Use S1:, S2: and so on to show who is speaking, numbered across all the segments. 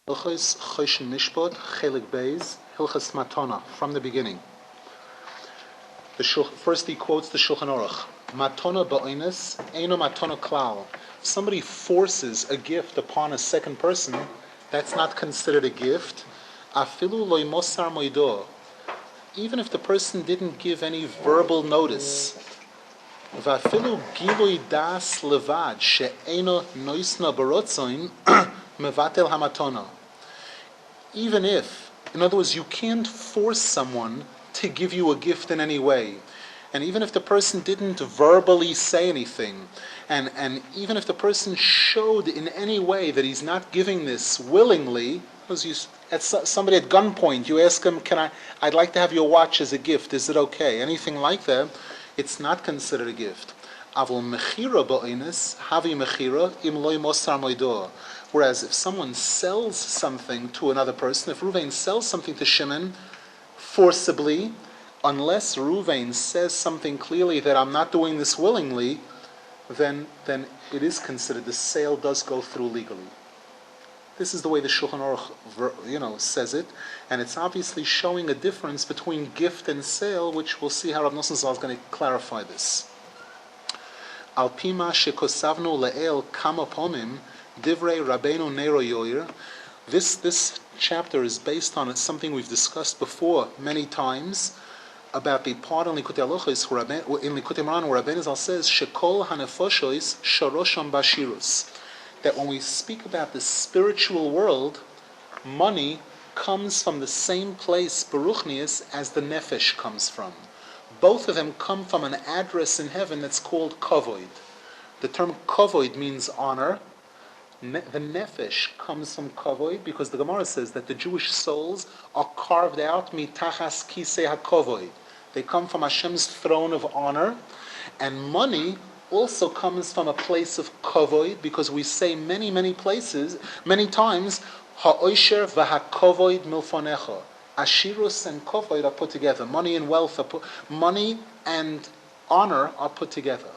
S1: Halochos, Choshen, Mishpat, Chelik Beis, Hilchas Matana, from the beginning. First he quotes the Shulchan Aruch. Matana ba'oines, eino matana klal. If somebody forces a gift upon a second person, that's not considered a gift. Afilu loy mosar moido. Even if the person didn't give any verbal notice. Vafilu gilui das levad she'eino noisna barotzoin mevatel hamatona. Even if, in other words, you can't force someone to give you a gift in any way. And even if the person didn't verbally say anything, and even if the person showed in any way that he's not giving this willingly, because you, at somebody at gunpoint, you ask him, I'd like to have your watch as a gift, is it okay? Anything like that, it's not considered a gift. Avol mechira ba'oines, havi mechira, im loy mosar moido. Whereas if someone sells something to another person, if Ruvain sells something to Shimon forcibly, unless Ruvain says something clearly that I'm not doing this willingly, then it is considered the sale does go through legally. This is the way the Shulchan Aruch, says it, and it's obviously showing a difference between gift and sale, which we'll see how Rav Nosson Zal is going to clarify this. Al pima shekosavnu le'el kama pomim divrei Rabbeinu Nero Yoir. This chapter is based on something we've discussed before many times about the part in Likutei Halochos, in Likutei Moharan, where Rabbeinu Zal says shekol hanefoshois shorosham bashirus. That when we speak about the spiritual world, money comes from the same place, Baruchnius, as the nefesh comes from. Both of them come from an address in heaven that's called kavod. The term kavod means honor. The nefesh comes from kavod because the Gemara says that the Jewish souls are carved out mitachas kisei hakavod. They come from Hashem's throne of honor, and money also comes from a place of kavod, because we say many times, ha'osher v'hakavod milfonecha. Ashirus and kavod are put together. Money and wealth money and honor are put together.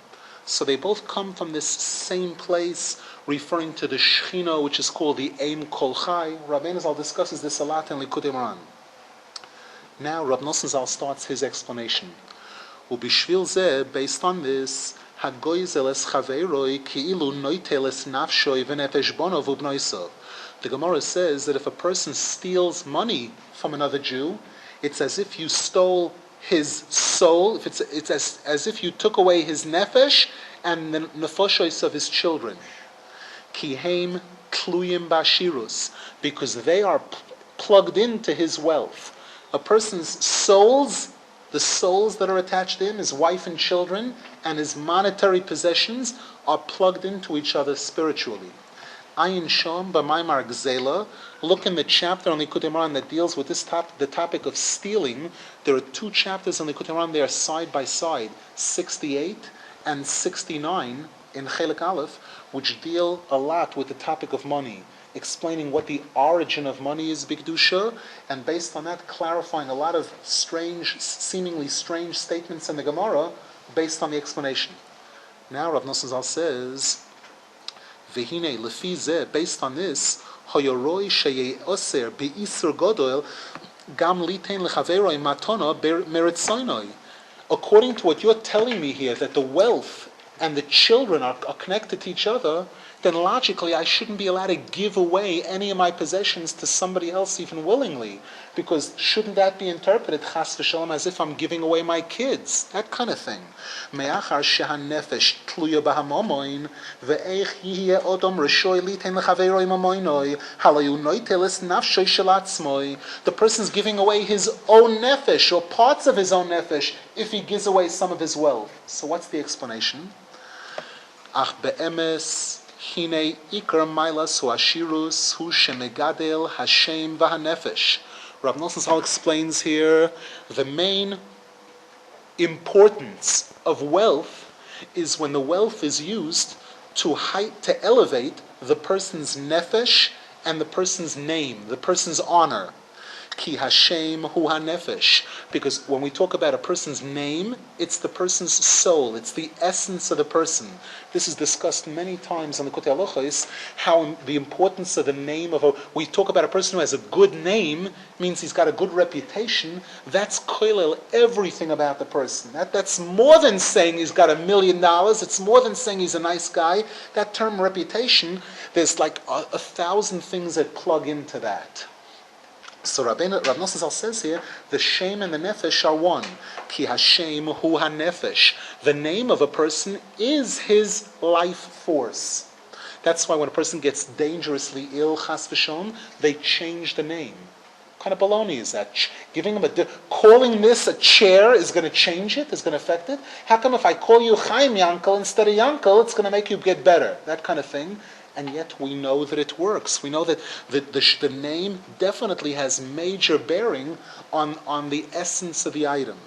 S1: So they both come from this same place, referring to the Shechina, which is called the Eim Kol Chai. Rabbeinu Zal discusses this a lot in Likutei Moharan. Now Rav Nosson Zal starts his explanation. Ubishvil zeh, based on this, Hagoizel es chaveiroi ki'ilu noitel es nafshoi v'nefesh bonov ubnoisov. The Gemara says that if a person steals money from another Jew, it's as if you stole his soul. It's as if you took away his nefesh and the nefoshois of his children. Kiheim tluyim bashirus, because they are plugged into his wealth. A person's souls, the souls that are attached to him, his wife and children, and his monetary possessions are plugged into each other spiritually. Ayin Shom b'maimar gzela. Look in the chapter on Likutei Moharan that deals with the topic of stealing. There are two chapters on Likutei Moharan. They are side by side, 68 and 69 in Chelik Aleph, which deal a lot with the topic of money, explaining what the origin of money is, b'kedusha, and based on that clarifying a lot of seemingly strange statements in the Gemara based on the explanation. Now Rav Nosson Zal says, Vehine lefi zeh, based on this, hoyoroi sheyei oser be'isur godol gam litein lechaveroi matona meritzoinoi. According to what you're telling me here, that the wealth and the children are connected to each other, then logically I shouldn't be allowed to give away any of my possessions to somebody else even willingly, because shouldn't that be interpreted chas v'shalom as if I'm giving away my kids, that kind of thing. Me'achar shehanefesh tluya b'hamomoin ve'eich yihye odom reshoi litein lechaveroi mamoinoi halayu noiteles nafshoi shelatzmoi. The person's giving away his own nefesh or parts of his own nefesh if he gives away some of his wealth. So what's the explanation? Ach be'emes Hine ikar mailas hu ashirus hu shemegadel Hashem v'hanefesh. Rav Nosson Zal explains here the main importance of wealth is when the wealth is used to elevate the person's nefesh and the person's name, the person's honor. Ki Hashem hu hanefesh. Because when we talk about a person's name, it's the person's soul. It's the essence of the person. This is discussed many times in the Likutei Halochos, how the importance of the name of we talk about a person who has a good name, means he's got a good reputation. That's koilel everything about the person. That's more than saying he's got $1 million. It's more than saying he's a nice guy. That term reputation, there's like 1,000 things that plug into that. So Rav Nosson Zal says here, the shem and the nefesh are one. Ki hashem hu hanefesh. The name of a person is his life force. That's why when a person gets dangerously ill, chas v'shon, they change the name. What kind of baloney is that? Giving him calling this a chair is going to change it, is going to affect it? How come if I call you Chaim Yankel instead of Yankel, it's going to make you get better? That kind of thing. And yet we know that it works. We know that the name definitely has major bearing on the essence of the item.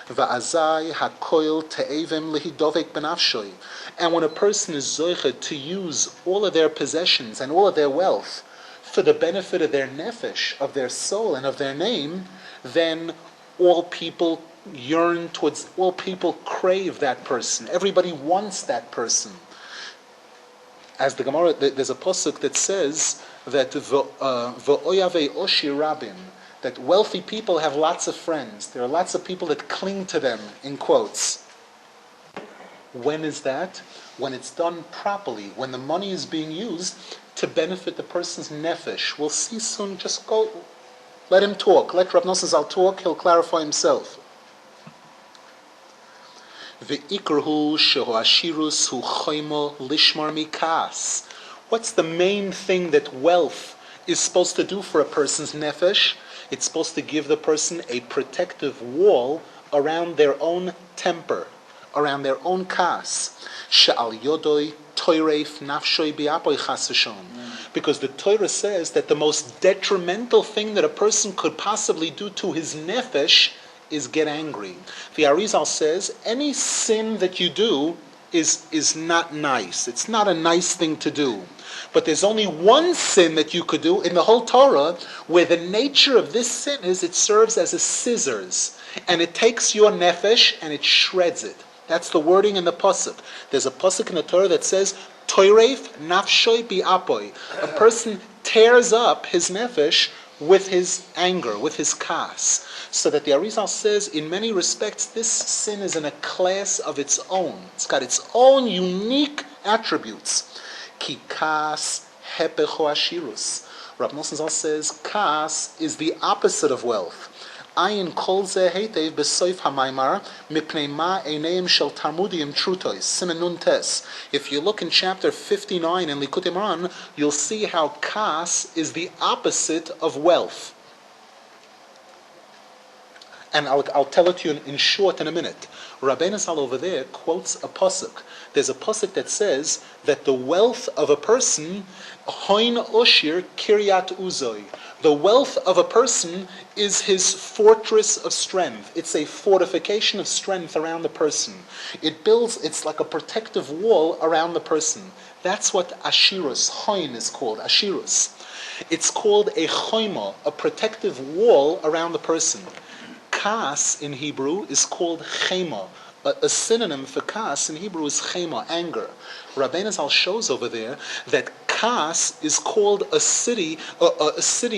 S1: Va'azai hakoil te'evim lehidovek benafshoi. And when a person is zoiched to use all of their possessions and all of their wealth for the benefit of their nefesh, of their soul, and of their name, then all people yearn towards, all people crave that person. Everybody wants that person. As the Gemara, there's a pasuk that says that v'oyavei oshir rabim, that wealthy people have lots of friends. There are lots of people that cling to them, in quotes. When is that? When it's done properly, when the money is being used to benefit the person's nefesh. We'll see soon, just go, let him talk. Let Rav Nosson Zal talk, he'll clarify himself. Ve'ikrahu shehu ashirus hu choimo lishmar mikas. What's the main thing that wealth is supposed to do for a person's nefesh? It's supposed to give the person a protective wall around their own temper, around their own kas. She'al yodoi toireif nafshoi bi'apoi chas v'shon. Because the Torah says that the most detrimental thing that a person could possibly do to his nefesh is get angry. The Arizal says any sin that you do is not nice. It's not a nice thing to do. But there's only one sin that you could do in the whole Torah where the nature of this sin is it serves as a scissors. And it takes your nefesh and it shreds it. That's the wording in the pasuk. There's a pasuk in the Torah that says, Toireif nafshoi bi'apoi. A person tears up his nefesh with his anger, with his kas. So that the Arizal says, in many respects, this sin is in a class of its own. It's got its own unique attributes. Ki kas hepecho ashirus. Rav Nosson Zal says, kas is the opposite of wealth. Ayin kol ze heitev besoif hamaymar mipnei ma eineim shel tarmudim trutois. Siman nun tes. If you look in chapter 59 in Likutei Moharan, you'll see how kas is the opposite of wealth. And I'll tell it to you in short in a minute. Rabbeinu Zal over there quotes a pasuk. There's a pasuk that says that the wealth of a person, hoin oshir kiryat uzoi. The wealth of a person is his fortress of strength. It's a fortification of strength around the person. It's like a protective wall around the person. That's what ashirus, hoin is called, ashirus. It's called a choima, a protective wall around the person. Kas in Hebrew is called chema. A synonym for kas in Hebrew is chema, anger. Rabbeinu Zal shows over there that kas is called a city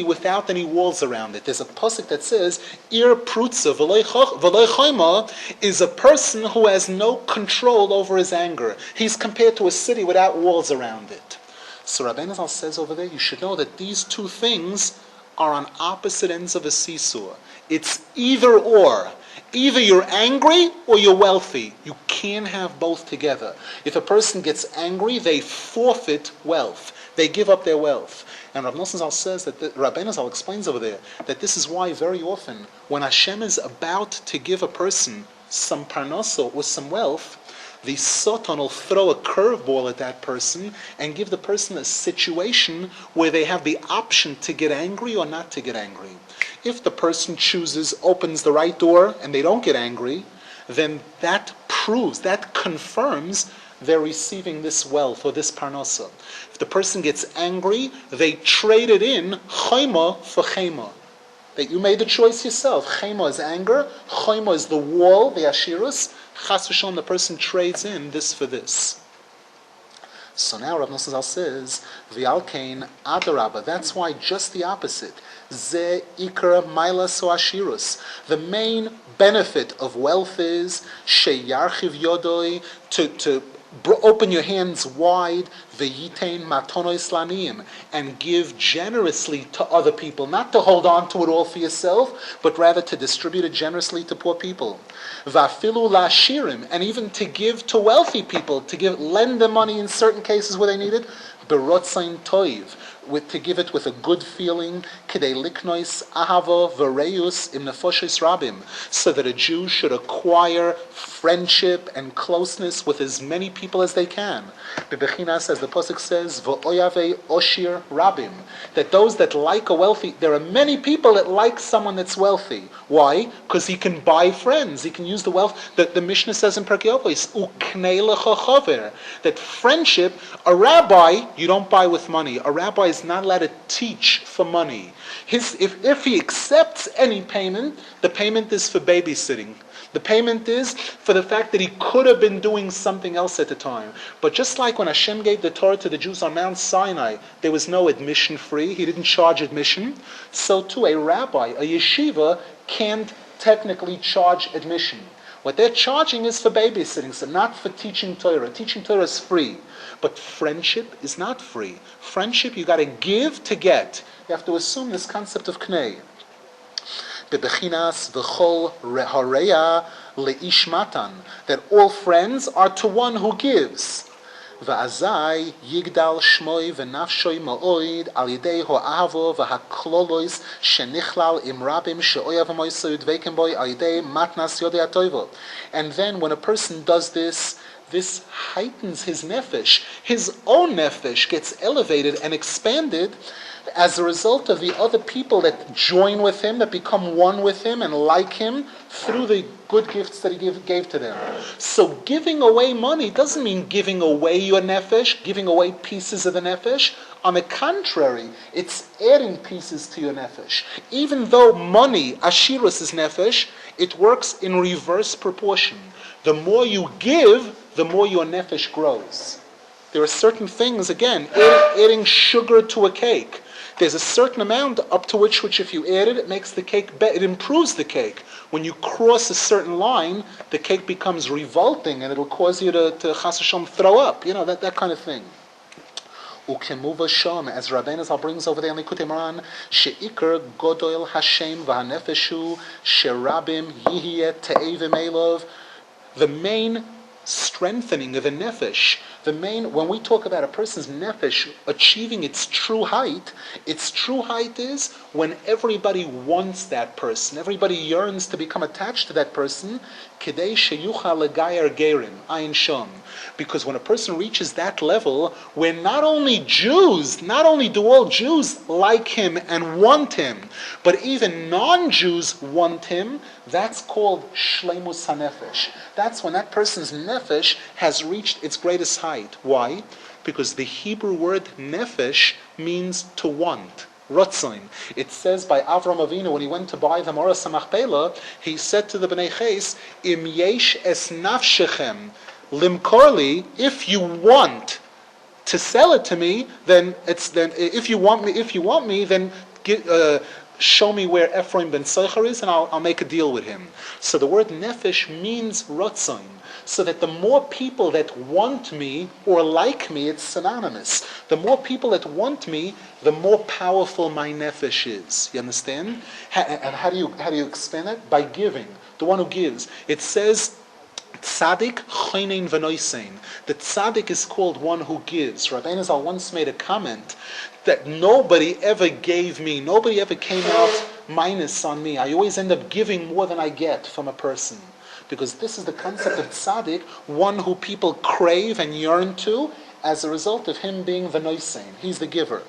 S1: without any walls around it. There's a pasuk that says, Ir prutza v'loy chema is a person who has no control over his anger. He's compared to a city without walls around it. So Rabbeinu Zal says over there, you should know that these two things are on opposite ends of a seesaw. It's either or. Either you're angry or you're wealthy. You can't have both together. If a person gets angry, they forfeit wealth. They give up their wealth. And Rav Nosson Zal says that Rabbeinu Zal explains over there that this is why very often when Hashem is about to give a person some parnasa or some wealth, the Satan will throw a curveball at that person and give the person a situation where they have the option to get angry or not to get angry. If the person opens the right door and they don't get angry, then that confirms they're receiving this wealth or this parnasa. If the person gets angry, they trade it in chayma for chayma. that you made the choice yourself. Chema is anger, choima is the wall, the ashirus. Chas v'shalom, the person trades in this for this. So now Rav Nosson Zal says, V'alkein adarabba. That's why just the opposite. Ze ikra mailas o ashirus. The main benefit of wealth is sheyarchiv yodoi, to open your hands wide, v'yitein matonos laniyim, and give generously to other people, not to hold on to it all for yourself, but rather to distribute it generously to poor people. V'afilu la'ashirim, and even to give to wealthy people, lend them money in certain cases where they need it, berotzain toiv, to give it with a good feeling, kidei liknois ahava v'reus im nefoshes rabim, so that a Jew should acquire friendship and closeness with as many people as they can. Bebechinas, as the pasuk says, v'oyave oshir rabim, that those that like a wealthy, there are many people that like someone that's wealthy. Why? Because he can buy friends. He can use the wealth. The Mishnah says in Pirkei Avos, uknei lecha chaver, that friendship, a rabbi, you don't buy with money. A rabbi is not allowed to teach for money. If he accepts any payment, the payment is for babysitting. The payment is for the fact that he could have been doing something else at the time. But just like when Hashem gave the Torah to the Jews on Mount Sinai, there was no admission free. He didn't charge admission. So too, a rabbi, a yeshiva, can't technically charge admission. What they're charging is for babysitting, so not for teaching Torah. Teaching Torah is free. But friendship is not free. Friendship, you got to give to get. You have to assume this concept of knei. Bebechinas v'chol hareya leish matan, that all friends are to one who gives. V'azai yigdal shmoi v'nafshoi ma'oid al yidei ho'ahavo v'haklolois shenichlal im rabim she'oyav ha'moisei udveiken boi al yidei matnas yodei ha'toivo. And then when a person does this heightens his nefesh. His own nefesh gets elevated and expanded as a result of the other people that join with him, that become one with him and like him through the good gifts that he gave to them. So giving away money doesn't mean giving away your nefesh, giving away pieces of the nefesh. On the contrary, it's adding pieces to your nefesh. Even though money, ashirus, is nefesh, it works in reverse proportion. The more you give, the more your nefesh grows. There are certain things, again, adding sugar to a cake. There's a certain amount up to which if you add it, it makes the cake better. It improves the cake. When you cross a certain line, the cake becomes revolting and it'll cause you to chas v'shalom throw up. You know, that kind of thing. Ukemuva shom, as Rabbeinu Zal brings over there in Likutei Moran, sheikar godol Hashem v'hanefeshu sherabim yihye te'evim elov. The main strengthening of the nefesh, when we talk about a person's nefesh achieving its true height is when everybody wants that person, everybody yearns to become attached to that person, kedei sheyuchal legayer gerim, ayin shom. Because when a person reaches that level, where not only do all Jews like him and want him, but even non-Jews want him, that's called shleimus hanefesh. That's when that person's nefesh has reached its greatest height. Why? Because the Hebrew word nefesh means to want. Rotzain. It says by Avram Avinu, when he went to buy the Moras HaMachpelah, he said to the Bnei Ches, Im yesh es nafshechem limkorli, if you want to sell it to me, then if you want me, then show me where Ephraim ben Socher is, and I'll make a deal with him. So the word nefesh means rotzain. So that the more people that want me or like me, it's synonymous. The more people that want me, the more powerful my nefesh is. You understand? And how do you explain that? By giving. The one who gives. It says, Tzadik chonein v'noisein. The tzaddik is called one who gives. Rabbeinu Zal once made a comment that nobody ever came out minus on me. I always end up giving more than I get from a person. Because this is the concept of tzaddik, one who people crave and yearn to, as a result of him being the noisein. He's the giver.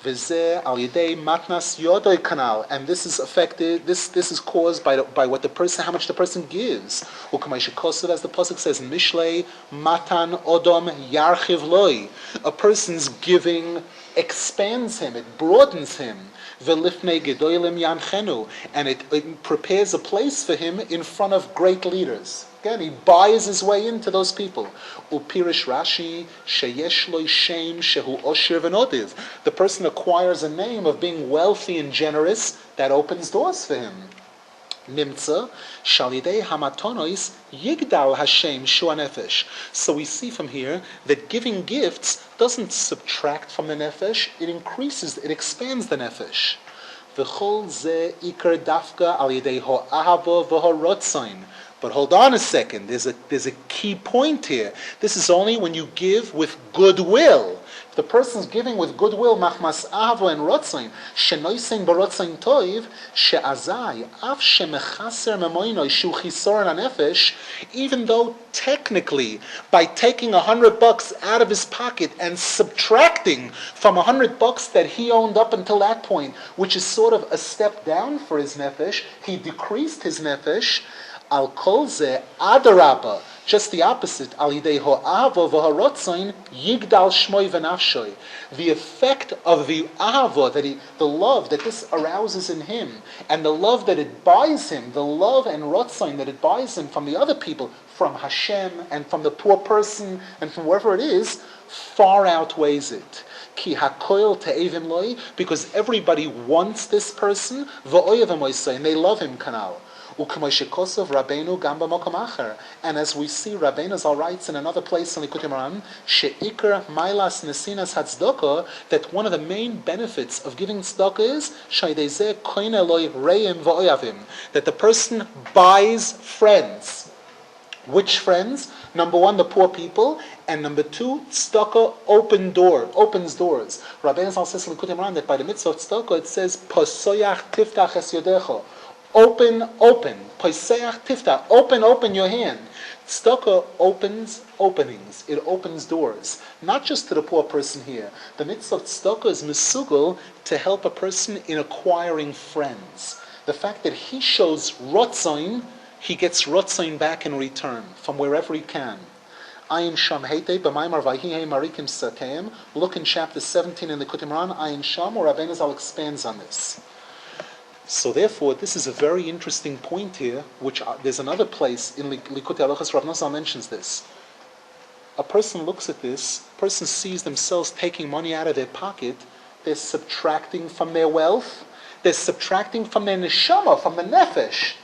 S1: V'zeh al yedei matnas yodoi kanal, and this is affected. This is caused by what the person, how much the person gives. U'kamay shekosav, as the pasuk says in Mishlei, matan odom yarchiv loi. A person's giving expands him, it broadens him. V'lifnei gedolim yanchenu, and it prepares a place for him in front of great leaders. Again, he buys his way into those people. Upirish Rashi sheyesh lo shem shehu osher v'nodiv. The person acquires a name of being wealthy and generous. That opens doors for him. Nimtza shalidei hamatonois yigdal Hashem shua nefesh. So we see from here that giving gifts doesn't subtract from the nefesh; it increases, it expands the nefesh. V'chol ze ikar dafka al yedei ho'ahava v'horotzain. But hold on a second, there's a key point here. This is only when you give with goodwill. If the person's giving with goodwill, machmas ahava and rotzain, shenoisein barotzain toiv, she'azai, af shemechaser memoinoi shu chisoron hanefesh, even though technically, by taking $100 out of his pocket and subtracting from $100 that he owned up until that point, which is sort of a step down for his nefesh, he decreased his nefesh. Al kol ze adarabba, just the opposite. Al yidei ho'ava v'harotzain yigdal shmoi v'nafshoi. The effect of the ahava, the love that this arouses in him, and the love that it buys him, the love and rotzain that it buys him from the other people, from Hashem and from the poor person and from wherever it is, far outweighs it. Ki hakoil te'evim loi, because everybody wants this person, v'oyev emoisai, and they love him kanal. And as we see, Rabbeinu Zal writes in another place in Likutei she'ikar mailas nesinas hatzdaka, that one of the main benefits of giving tzedakah is shaydezeh koine loy reim v'oyavim, that the person buys friends. Which friends? Number one, the poor people, and number two, tzedakah opens doors. Rabbeinu Zal says in Likutei that by the mitzvah of tzedakah it says posoyach tiftach es yodecha. Open, Paiseach tifta, open your hand. Tzedakah opens openings, it opens doors. Not just to the poor person here. The mitzvah of tzedakah is misugel to help a person in acquiring friends. The fact that he shows rotzain, he gets rotzain back in return, from wherever he can. Ayin Sham Heite, B'maimar Vayihei Marikim Sakeim. Look in chapter 17 in the Likutei Moharan, Ayin Sham, where Rabbeinu Zal expands on this. So therefore, this is a very interesting point here, which there's another place in Likutei Halochos, Rav Nosson mentions this. A person looks at this, a person sees themselves taking money out of their pocket, they're subtracting from their wealth, they're subtracting from their neshama, from the nefesh,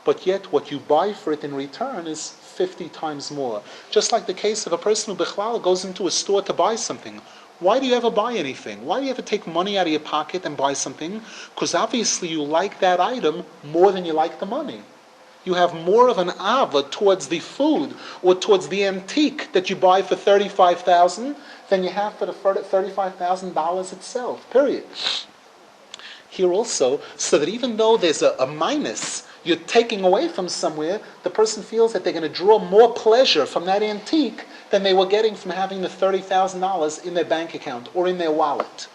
S1: but yet what you buy for it in return is 50 times more. Just like the case of a person who bichlal goes into a store to buy something. Why do you ever buy anything? Why do you ever take money out of your pocket and buy something? Because obviously you like that item more than you like the money. You have more of an ava towards the food or towards the antique that you buy for $35,000 than you have for the $35,000 itself, period. Here also, so that even though there's a minus, you're taking away from somewhere, the person feels that they're going to draw more pleasure from that antique than they were getting from having the $30,000 in their bank account or in their wallet.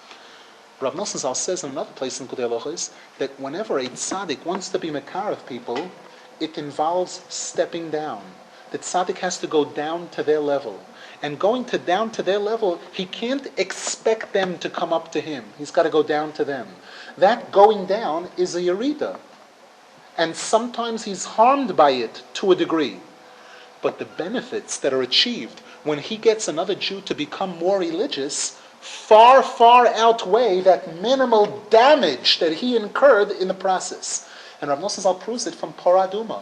S1: Rav Nosson Zal says in another place in Likutei Halochos that whenever a tzaddik wants to be makar of people, it involves stepping down. The tzaddik has to go down to their level. And down to their level, he can't expect them to come up to him. He's got to go down to them. That going down is a yerida. And sometimes he's harmed by it to a degree. But the benefits that are achieved when he gets another Jew to become more religious far, far outweigh that minimal damage that he incurred in the process. And Rav Nosson Zal proves it from Parah Aduma.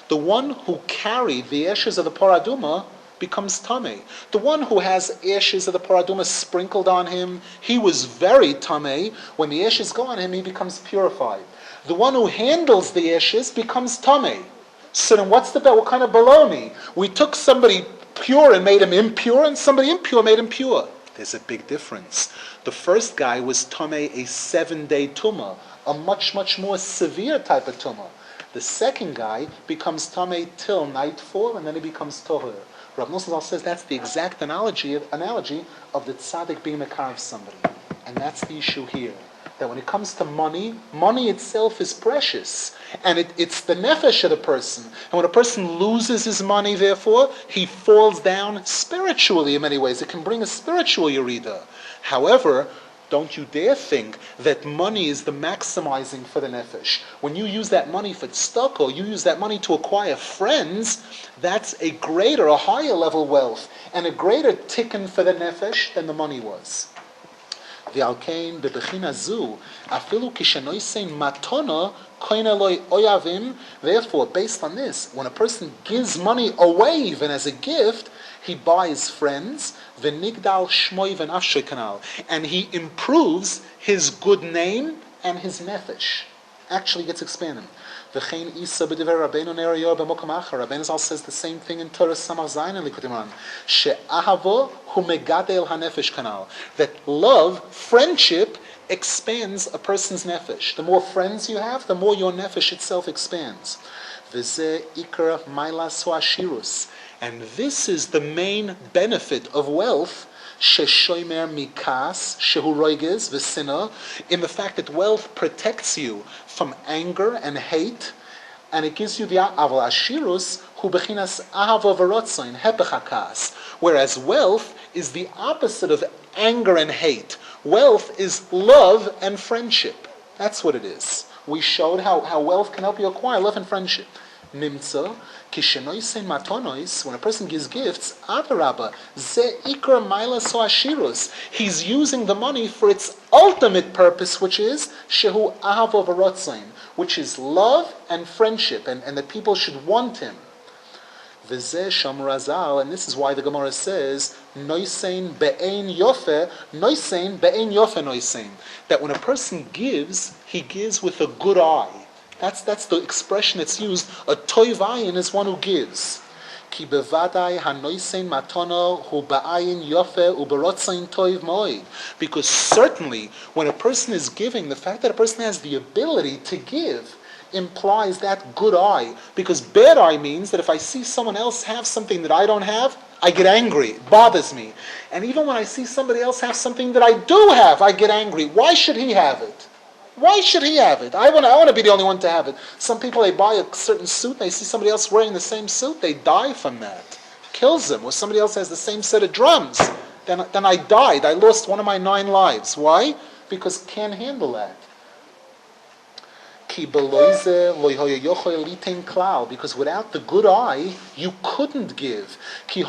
S1: The one who carried the ashes of the Parah Aduma becomes tamei. The one who has ashes of the Parah Aduma sprinkled on him, he was very tamei. When the ashes go on him, he becomes purified. The one who handles the ashes becomes tamei. So then what kind of baloney? We took somebody pure and made him impure, and somebody impure made him pure. There's a big difference. The first guy was tamei, a 7-day tumah, a much, much more severe type of tumah. The second guy becomes tamei till nightfall, and then he becomes tohur. Rav Nosson Zal says that's the exact analogy of the tzaddik being makar of somebody. And that's the issue here. That when it comes to money, money itself is precious. And it's the nefesh of the person. And when a person loses his money, therefore, he falls down spiritually in many ways. It can bring a spiritual yerida. However, don't you dare think that money is the maximizing for the nefesh. When you use that money for tzedakah, you use that money to acquire friends, that's a greater, a higher level wealth, and a greater tikkun for the nefesh than the money was. V'alkein bebechina zu afilu kishenoisein matana koin eloi oyavim. Therefore, based on this, when a person gives money away even as a gift, he buys friends, v'nigdal shmoi v'nafshoy kanal, and he improves his good name and his nefesh. Actually gets expanded. V'chein isa b'diver Rabbeinu ner Yoel b'mokom achar. Rabbeinu Zal says the same thing in Torah Samach Zayin and Likutei she'ahavo hu megadel hanefesh kanal. That love, friendship, expands a person's nefesh. The more friends you have, the more your nefesh itself expands. V'zeh ikar mailas hu ashirus. And this is the main benefit of wealth, sheshoimer mikas, shehu roiges, v'sina, in the fact that wealth protects you from anger and hate, and it gives you the aval ashirus, hu bechinas ahava v'rotzain, hepechakas, whereas wealth is the opposite of anger and hate. Wealth is love and friendship. That's what it is. We showed how wealth can help you acquire love and friendship. Nimtza, kishenoisen matonois, when a person gives gifts, adarabba, ze ikra maila so ashirus. He's using the money for its ultimate purpose, which is shehu ahavo v'rotzain, which is love and friendship, and that people should want him. V'zeh shamrazal, and this is why the Gemara says, noisein be'ein yofe, noisein be'ein yofe noisein. That when a person gives, he gives with a good eye. That's the expression that's used. A toiv ayin is one who gives. Ki bevadai hanoisein matana hu ba'ayin yofe uberotzain toiv moed. Because certainly, when a person is giving, the fact that a person has the ability to give implies that good eye. Because bad eye means that if I see someone else have something that I don't have, I get angry. It bothers me. And even when I see somebody else have something that I do have, I get angry. Why should he have it? Why should he have it? I want to be the only one to have it. Some people, they buy a certain suit, and they see somebody else wearing the same suit, they die from that. Kills them. Or somebody else has the same set of drums. Then I died. I lost one of my 9 lives. Why? Because can't handle that. Because without the good eye, you couldn't give. He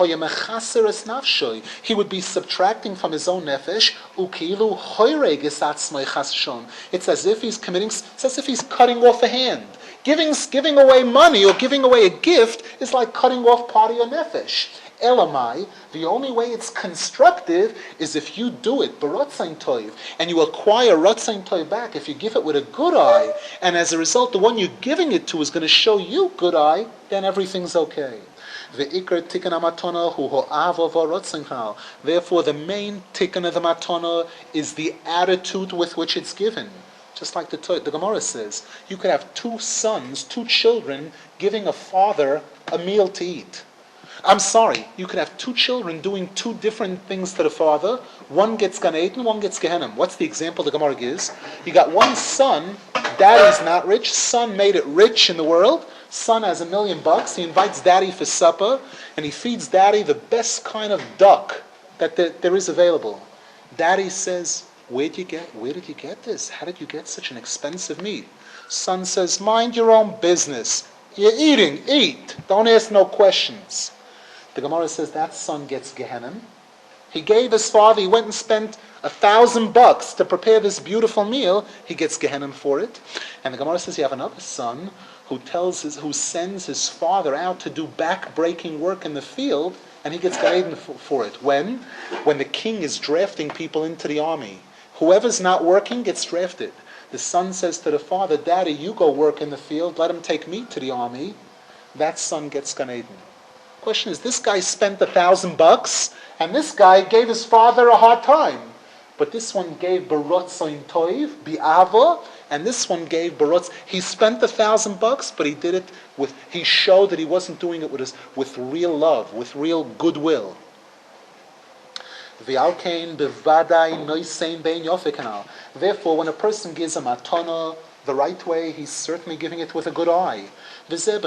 S1: would be subtracting from his own nefesh. It's as if he's it's as if he's cutting off a hand. Giving away money or giving away a gift is like cutting off part of your nefesh. Elamai, the only way it's constructive is if you do it, barotzain toiv, and you acquire rotzain toiv back, if you give it with a good eye, and as a result the one you're giving it to is going to show you good eye, then everything's okay. Therefore the main tikkun of the matana is the attitude with which it's given. Just like the Gemara says, you could have 2 sons, 2 children, giving a father a meal to eat. I'm sorry, you could have 2 children doing 2 different things to the father. One gets Gan Eden, one gets Gehenna. What's the example the Gemara gives? You got one son, daddy's not rich, son made it rich in the world. Son has $1 million, he invites daddy for supper, and he feeds daddy the best kind of duck that there is available. Daddy says, where did you get this? How did you get such an expensive meat? Son says, mind your own business. You're eating, eat. Don't ask no questions. The Gemara says that son gets Gehenna. He gave his father, he went and spent $1,000 to prepare this beautiful meal. He gets Gehenna for it. And the Gemara says you have another son who sends his father out to do back-breaking work in the field, and he gets Gan Eden for it. When the king is drafting people into the army. Whoever's not working gets drafted. The son says to the father, Daddy, you go work in the field, let him take me to the army. That son gets Gan Eden. Question is, this guy spent $1,000, and this guy gave his father a hard time. But this one gave barotzain toiv, bi'ava, and this one gave barotz. He spent $1,000, but he did it he showed that he wasn't doing it with real love, with real goodwill. V'alkein bevadai noisein bein yofe kanal. Therefore, when a person gives a matana the right way, he's certainly giving it with a good eye. This is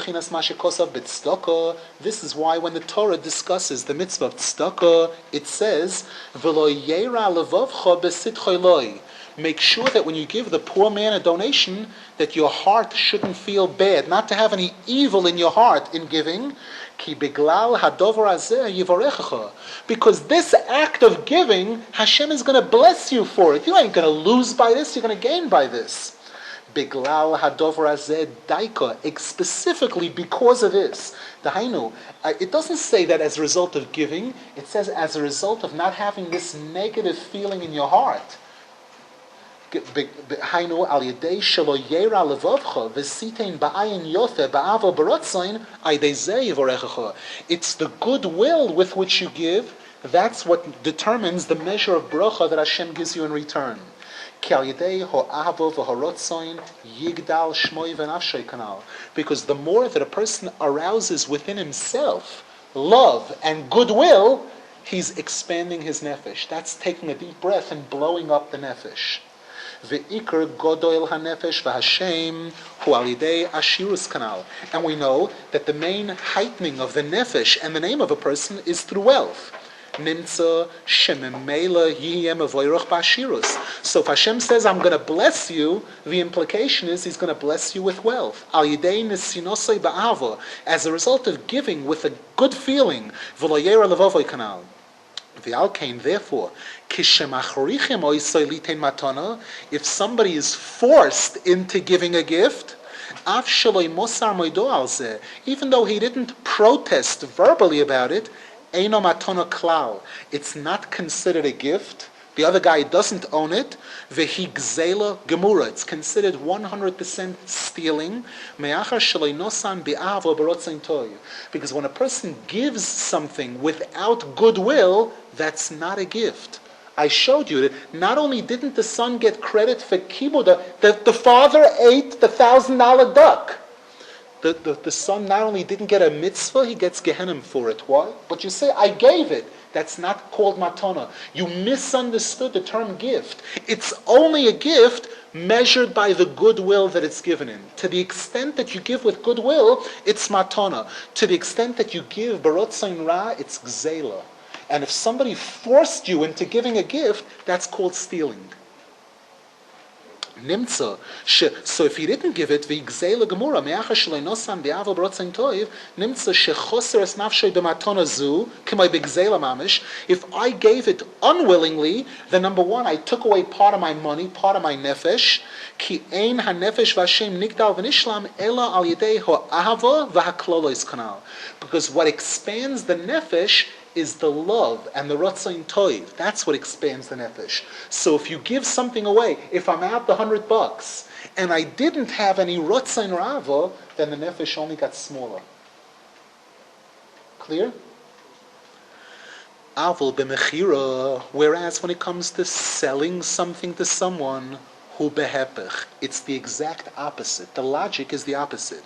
S1: why when the Torah discusses the mitzvah of tzedakah, it says, make sure that when you give the poor man a donation, that your heart shouldn't feel bad, not to have any evil in your heart in giving. Because this act of giving, Hashem is going to bless you for it. You ain't going to lose by this, you're going to gain by this. Biglal hadover hazeh daika, specifically because of this. Dahainu, it doesn't say that as a result of giving, it says as a result of not having this negative feeling in your heart. Hainu al yedei shelo yera levavcha v'sitein ba'ayin yofe ba'avo barotzain aydei zeh yivorechacha. It's the goodwill with which you give. That's what determines the measure of bracha that Hashem gives you in return. Because the more that a person arouses within himself love and goodwill, he's expanding his nefesh. That's taking a deep breath and blowing up the nefesh. And we know that the main heightening of the nefesh and the name of a person is through wealth. So if Hashem says, I'm going to bless you, the implication is He's going to bless you with wealth. As a result of giving with a good feeling. Therefore, if somebody is forced into giving a gift, even though he didn't protest verbally about it, Eino matana klal. It's not considered a gift. The other guy doesn't own it. Vehigzela gemura. It's considered 100% stealing. Because when a person gives something without goodwill, that's not a gift. I showed you that not only didn't the son get credit for kibuda, the father ate the $1,000 duck. The son not only didn't get a mitzvah, he gets Gehenim for it. Why? But you say, I gave it. That's not called matana. You misunderstood the term gift. It's only a gift measured by the goodwill that it's given in. To the extent that you give with goodwill, it's matana. To the extent that you give barotzain ra, it's gzela. And if somebody forced you into giving a gift, that's called stealing. Nimtza. So if he didn't give it, v'igzela gemura me'achar shelo nosan be'avo barotzain toiv, nimtza shechoser es nafshay b'matana zu k'may b'gzela mamish. If I gave it unwillingly, then number one, I took away part of my money, part of my nefesh. Ki ein hanefesh v'Hashem nigdal v'nishlam ela al yedei ha'ahava v'haklolois kanal. Because what expands the nefesh is the love and the Ratzain Toiv. That's what expands the nefesh. So if you give something away, if I'm out the $100 and I didn't have any Ratzain Rava, then the nefesh only got smaller. Clear? Aval b'mechira. Whereas when it comes to selling something to someone, hu behepech, it's the exact opposite. The logic is the opposite.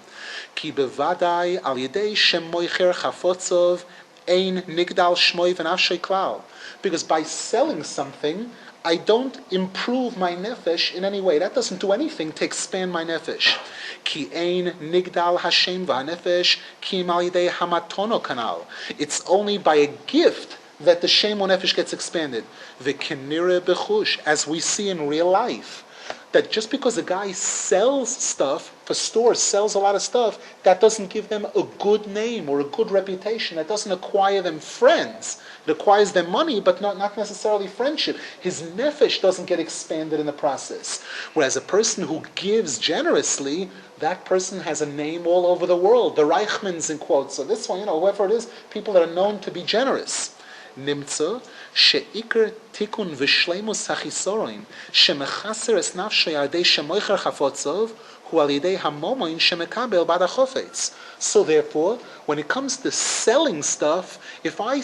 S1: Ki bevadai al yedei shem moicher chafotzov ein nigdal shmoi v'nafshay klal. Because by selling something, I don't improve my nefesh in any way. That doesn't do anything to expand my nefesh. Ki ein nigdal Hashem v'hanefesh ki im al yedei hamatono kanal. It's only by a gift that the shem or nefesh gets expanded. V'kenire bechush, as we see in real life, that just because a guy sells stuff, for stores sells a lot of stuff, that doesn't give them a good name or a good reputation. That doesn't acquire them friends. It acquires them money, but not necessarily friendship. His nefesh doesn't get expanded in the process. Whereas a person who gives generously, that person has a name all over the world. The Reichmans in quotes. So this one, whoever it is, people that are known to be generous. Nimtza sheikr tikun v'shleimus hachisoroin shemechaser es nafshay adei shemoicher chafotzov hu al yedei hamomoin shemekabel bad hachofetz. So therefore, when it comes to selling stuff, if I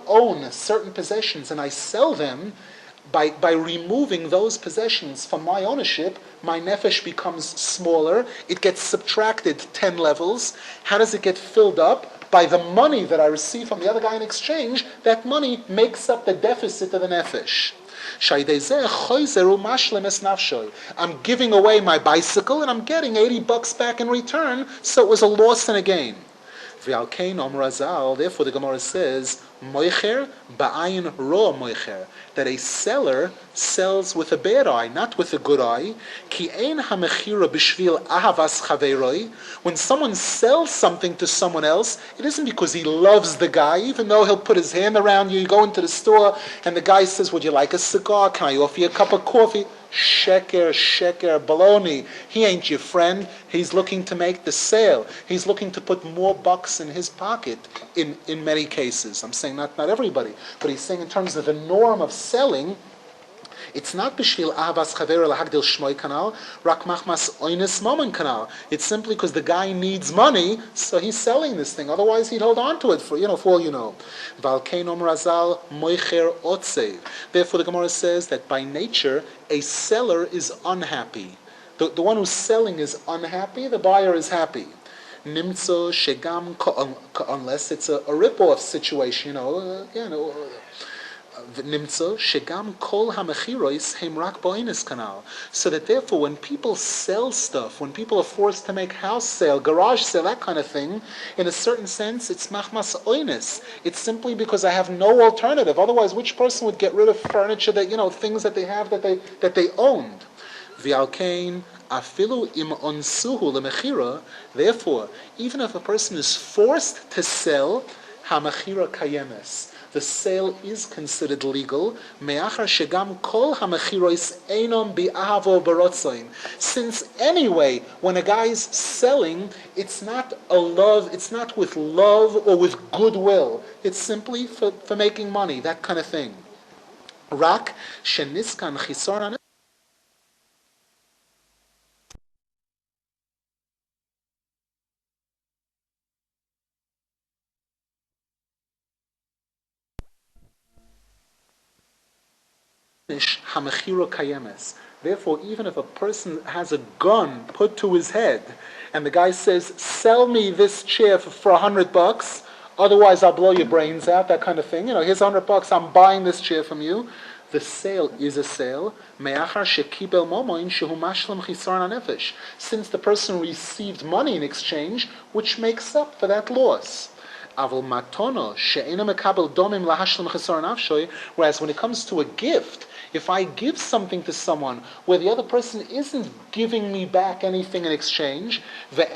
S1: own certain possessions and I sell them, by removing those possessions from my ownership, my nefesh becomes smaller. It gets subtracted 10 levels. How does it get filled up? By the money that I receive from the other guy in exchange, that money makes up the deficit of the nefesh. I'm giving away my bicycle and I'm getting $80 back in return, so it was a loss and a gain. Therefore the Gemara says, moicher ba'ayin ro moicher, that a seller sells with a bad eye, not with a good eye. Ki ein hamechira b'shvil ahavas chaveroi. When someone sells something to someone else, it isn't because he loves the guy, even though he'll put his hand around you. You go into the store and the guy says, would you like a cigar? Can I offer you a cup of coffee? Sheker, baloney. He ain't your friend. He's looking to make the sale. He's looking to put more bucks in his pocket in many cases. I'm saying not everybody, but he's saying in terms of the norm of selling, it's not b'shvil avas chaver lahagdil shmoy kanal, rak machmas oines moment kanal. It's simply because the guy needs money, so he's selling this thing. Otherwise, he'd hold on to it for all you know. Valkein omer azal moicher otzev. Therefore, the Gemara says that by nature, a seller is unhappy. The one who's selling is unhappy. The buyer is happy. Nimtzo shegam unless it's a rip-off situation, Nimtzo shegam kol hamechiros heim rak ba'oines kanal. So that therefore, when people sell stuff, when people are forced to make house sale, garage sale, that kind of thing, in a certain sense, it's machmas oines. It's simply because I have no alternative. Otherwise, which person would get rid of furniture that things that they have that they owned? V'alkein afilu im onsuhu lemechira. Therefore, even if a person is forced to sell, hamechira kayemes, the sale is considered legal. Me'achar shegam kol hamechiros einom bi'ahavo barotzoin. Since anyway, when a guy's selling, it's not with love or with goodwill. It's simply for making money, that kind of thing. Rak sheniskan chisor. Therefore, even if a person has a gun put to his head, and the guy says, "Sell me this chair for $100, otherwise I'll blow your brains out," that kind of thing. Here's $100. I'm buying this chair from you. The sale is a sale. Since the person received money in exchange, which makes up for that loss. Whereas when it comes to a gift, if I give something to someone where the other person isn't giving me back anything in exchange, and the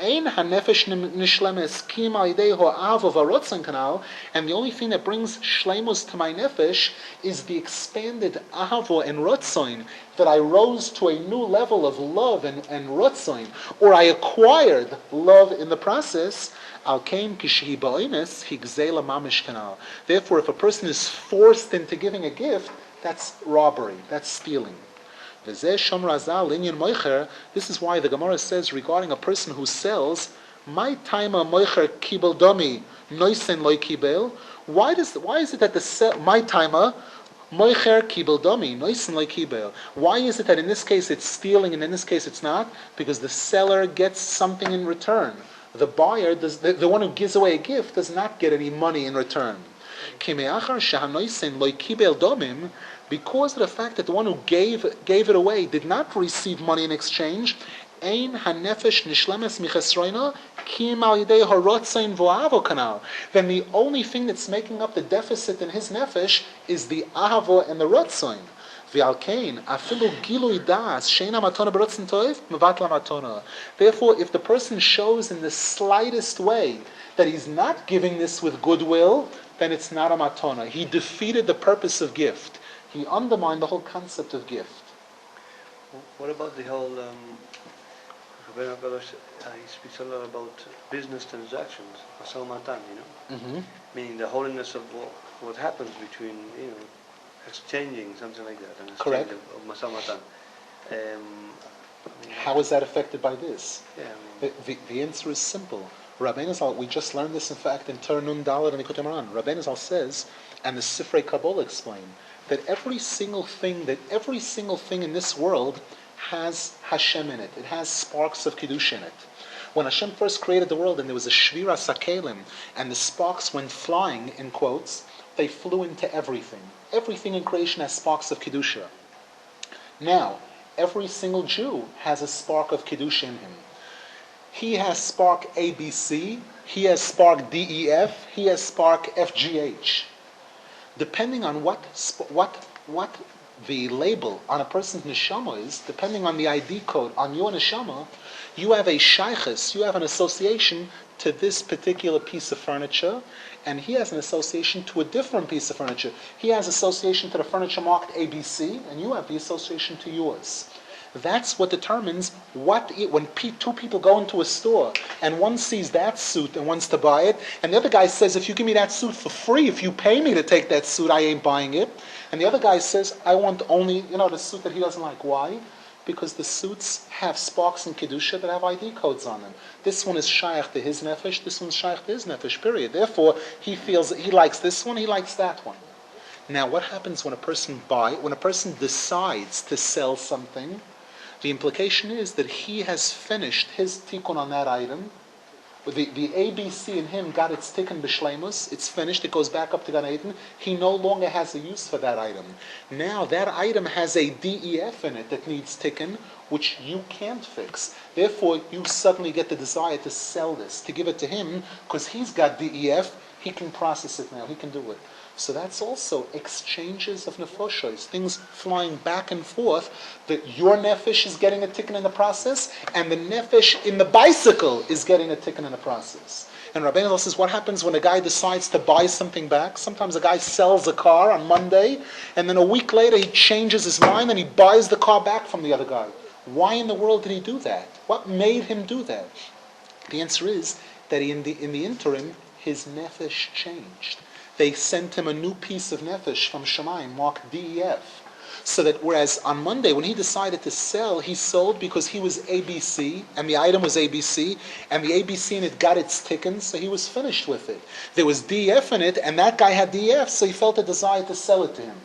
S1: only thing that brings shleimus to my nefesh is the expanded ahavo and rotzoin, that I rose to a new level of love and rotzoin, or I acquired love in the process. Therefore, if a person is forced into giving a gift, that's robbery, that's stealing. This is why the Gemara says regarding a person who sells, "My taima moicher kibel domi noisen loy kibel." Why is it that my taima moicher kibel domi noisen loy kibel? Why is it that in this case it's stealing and in this case it's not? Because the seller gets something in return. The buyer, the one who gives away a gift, does not get any money in return. Because of the fact that the one who gave it away did not receive money in exchange, then the only thing that's making up the deficit in his nefesh is the ahava and the rotzain. Therefore, if the person shows in the slightest way that he's not giving this with goodwill, then it's not a matana. He defeated the purpose of gift. He undermined the whole concept of gift.
S2: What about the whole, he speaks a lot about business transactions, Matana,
S1: Mm-hmm.
S2: Meaning the holiness of what happens between, exchanging something like that, and
S1: Correct.
S2: Of Matana.
S1: How is that affected by this?
S2: Yeah,
S1: The answer is simple. Rabbeinu Zal, we just learned this in fact in Tur Nun Daled and Likutei Rabbeinu Zal says, and the Sifrei Kabbalah explain, that every single thing in this world has Hashem in it. It has sparks of Kiddush in it. When Hashem first created the world and there was a shvira sakelim and the sparks went flying, in quotes, they flew into everything. Everything in creation has sparks of Kedusha. Now, every single Jew has a spark of Kedusha in him. He has spark ABC, he has spark DEF, he has spark FGH. Depending on what the label on a person's neshama is, depending on the ID code on your neshama, you have a shaykhus, you have an association to this particular piece of furniture, and he has an association to a different piece of furniture. He has association to the furniture marked ABC, and you have the association to yours. That's what determines when two people go into a store and one sees that suit and wants to buy it, and the other guy says, if you give me that suit for free, if you pay me to take that suit, I ain't buying it. And the other guy says, I want only, the suit that he doesn't like. Why? Because the suits have sparks in Kedusha that have ID codes on them. This one is shaykh to his nefesh, this one's shaykh to his nefesh, period. Therefore, he feels that he likes this one, he likes that one. Now, what happens when a person decides to sell something? The implication is that he has finished his tikkun on that item. The ABC in him got its tikkun b'shleimus. It's finished. It goes back up to Gan Eden. He no longer has a use for that item. Now that item has a DEF in it that needs tikkun, which you can't fix. Therefore, you suddenly get the desire to sell this, to give it to him, because he's got DEF. He can process it now. He can do it. So that's also exchanges of nefashos, things flying back and forth, that your nefesh is getting a tikkun in the process, and the nefesh in the bicycle is getting a tikkun in the process. And Rabbeinu says, what happens when a guy decides to buy something back? Sometimes a guy sells a car on Monday, and then a week later he changes his mind and he buys the car back from the other guy. Why in the world did he do that? What made him do that? The answer is that in the interim, his nefesh changed. They sent him a new piece of nefesh from Shemayim, marked DEF. So that whereas on Monday, when he decided to sell, he sold because he was ABC, and the item was ABC, and the ABC in it got its tikkun, so he was finished with it. There was DEF in it, and that guy had DEF, so he felt a desire to sell it to him.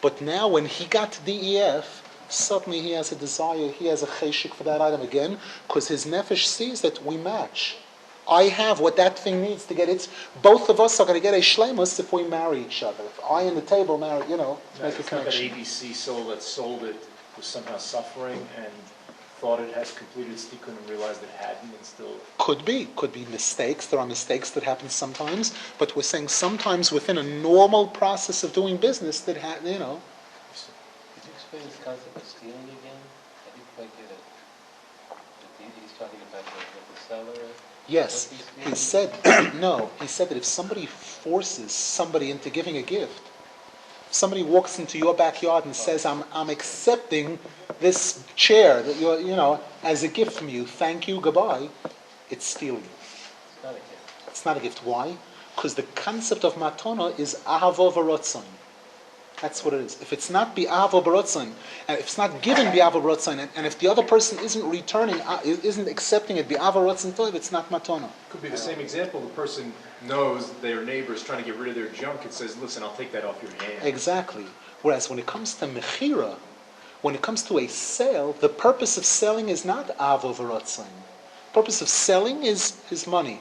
S1: But now when he got DEF, suddenly he has a desire, he has a cheshik for that item again, because his nefesh sees that we match. I have what that thing needs to get it. Both of us are going to get a shleimus if we marry each other. If I and the table marry, make a connection.
S3: That ABC sold it was somehow suffering and thought it has completed its tikkun and realized it hadn't and still... Could be
S1: mistakes. There are mistakes that happen sometimes, but we're saying sometimes within a normal process of doing business that,
S4: Could you explain this concept of stealing again? I didn't quite get it. He's talking about the seller...
S1: Yes, he said, he said that if somebody forces somebody into giving a gift, somebody walks into your backyard and says, I'm accepting this chair that you're, as a gift from you, thank you, goodbye, it's stealing.
S4: It's not a gift.
S1: It's not a gift. Why? Because the concept of Matana is ahavo v'rotzon. That's what it is. If it's not bi'avo b'rotzon, and if it's not given bi'avo b'rotzon, and if the other person isn't returning, isn't accepting it bi'avo b'rotzon tov, it's not matana.
S3: Could be the same example. The person knows their neighbor is trying to get rid of their junk and says, listen, I'll take that off your hand.
S1: Exactly. Whereas when it comes to mechira, when it comes to a sale, the purpose of selling is not avo v'rotzon. The purpose of selling is money.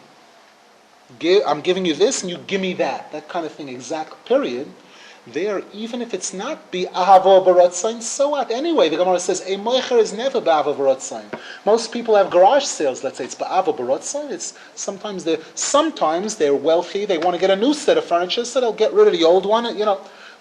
S1: I'm giving you this and you give me that. That kind of thing, exact, period. There, even if it's not bi'avo b'rotzain, so what? Anyway, the Gemara says, a moicher is never bi'avo b'rotzain. Most people have garage sales, let's say it's bi'avo b'rotzain. It's sometimes they're wealthy, they want to get a new set of furniture, so they'll get rid of the old one,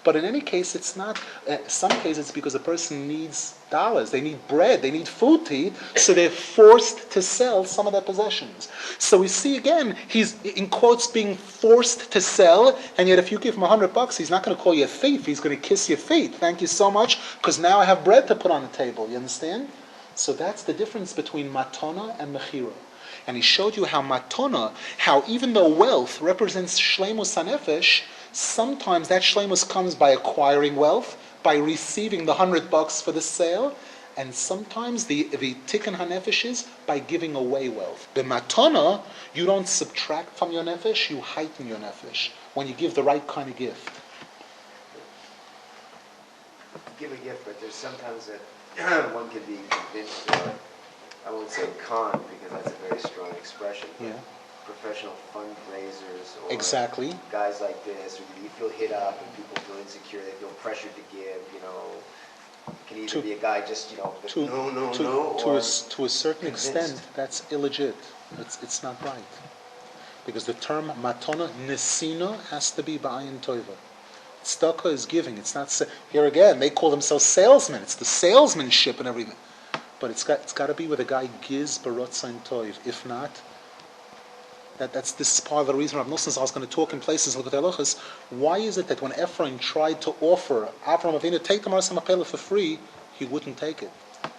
S1: But in any case, it's not, some cases it's because a person needs dollars, they need bread, they need food to eat, so they're forced to sell some of their possessions. So we see again, he's in quotes being forced to sell, and yet if you give him $100, he's not going to call you a thief, he's going to kiss your feet. Thank you so much, because now I have bread to put on the table, you understand? So that's the difference between matana and mechira. And he showed you how matana, how even though wealth represents shleimus hanefesh, sometimes that shleimus comes by acquiring wealth, by receiving the $100 for the sale, and sometimes the tikkun hanefesh is by giving away wealth. B'matana, you don't subtract from your nefesh, you heighten your nefesh when you give the right kind of gift.
S5: Give a gift, but there's sometimes that one can be convinced or I won't say con because that's a very strong expression. But
S1: Yeah.
S5: professional fundraisers or
S1: Exactly.
S5: guys like this, or you feel hit up and people feel insecure, they feel pressured to give, it can either
S1: To-
S5: be a guy just,
S1: To,
S5: no,
S1: to,
S5: or
S1: to a certain
S5: convinced.
S1: extent, that's illegit. It's not right. Because the term matana nesina has to be ba'ayin toiva. Tzedakah is giving. It's not here again. They call themselves salesmen. It's the salesmanship and everything. But it's got to be where the guy gives barotzain toiv. If not, this is part of the reason Rav Nosson I was going to talk in places like Halochos. Why is it that when Ephraim tried to offer Avraham Avinu take the Maras HaMachpelah for free, he wouldn't take it?